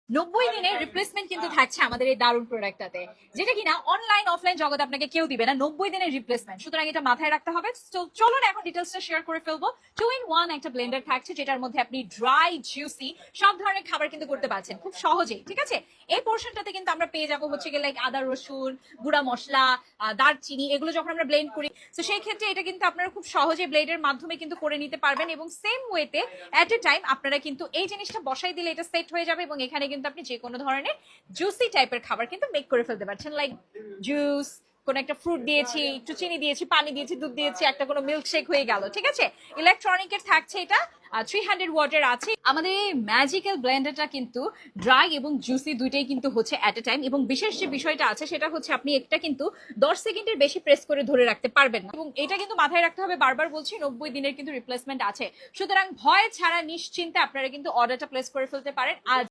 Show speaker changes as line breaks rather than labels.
90 দিনের রিপ্লেসমেন্ট কিন্তু থাকছে আমাদের এই দারুণ প্রোডাক্টটাতে, যেটা কিনা অনলাইন অফলাইন জগতে আপনাকে কেউ দিবে না। 90 দিনের রিপ্লেসমেন্ট, সুতরাং এটা মাথায় রাখতে হবে। তো চলুন এখন ডিটেলসটা শেয়ার করে ফেলবো। 2 in 1 একটা ব্লেন্ডার থাকছে, যেটার মধ্যে আপনি ড্রাই জুসি সব ধরনের খাবার কিন্তু করতে পারছেন খুব সহজেই। ঠিক আছে, এই পোর্শনটাতে কিন্তু আমরা পেয়ে যাবো হচ্ছে গিয়ে লাইক আদা রসুন, গুঁড়া মশলা, দারচিনি, এগুলো যখন আমরা ব্লেন্ড করি, তো সেই ক্ষেত্রে এটা কিন্তু আপনারা খুব সহজে ব্লেডের মাধ্যমে কিন্তু করে নিতে পারবেন। এবং সেম ওয়েতে এট এ টাইম আপনারা কিন্তু এই জিনিসটা বসাই দিলে এটা সেট হয়ে যাবে, এবং এখানে কিন্তু আপনি যে কোনো ধরনের জুসি টাইপের খাবার কিন্তু মেক করে ফেলতে পারছেন। লাইক জুস, কোন একটা ফ্রুট দিয়েছি, একটু চিনি দিয়েছি, পানি দিয়েছি, দুধ দিয়েছি, একটা কোনো মিল্ক শেক হয়ে গেল। ঠিক আছে, ইলেকট্রনিকের থাকছে এটা, 300 ওয়াটের আছে। আমাদের এই ম্যাজিক্যাল ব্লেন্ডারটা কিন্তু ড্রাই এবং জুসি দুইটাই কিন্তু হচ্ছে এট এ টাইম। এবং বিশেষ যে বিষয়টা আছে সেটা হচ্ছে আপনি একটা কিন্তু 10 সেকেন্ডের বেশি প্রেস করে ধরে রাখতে পারবেন না। এবং এটা কিন্তু মাথায় রাখতে হবে, বারবার বলছি 90 দিনের কিন্তু রিপ্লেসমেন্ট আছে। সুতরাং ভয় ছাড়া নিশ্চিন্তে আপনারা কিন্তু অর্ডারটা প্লেস করে ফেলতে পারেন আজ।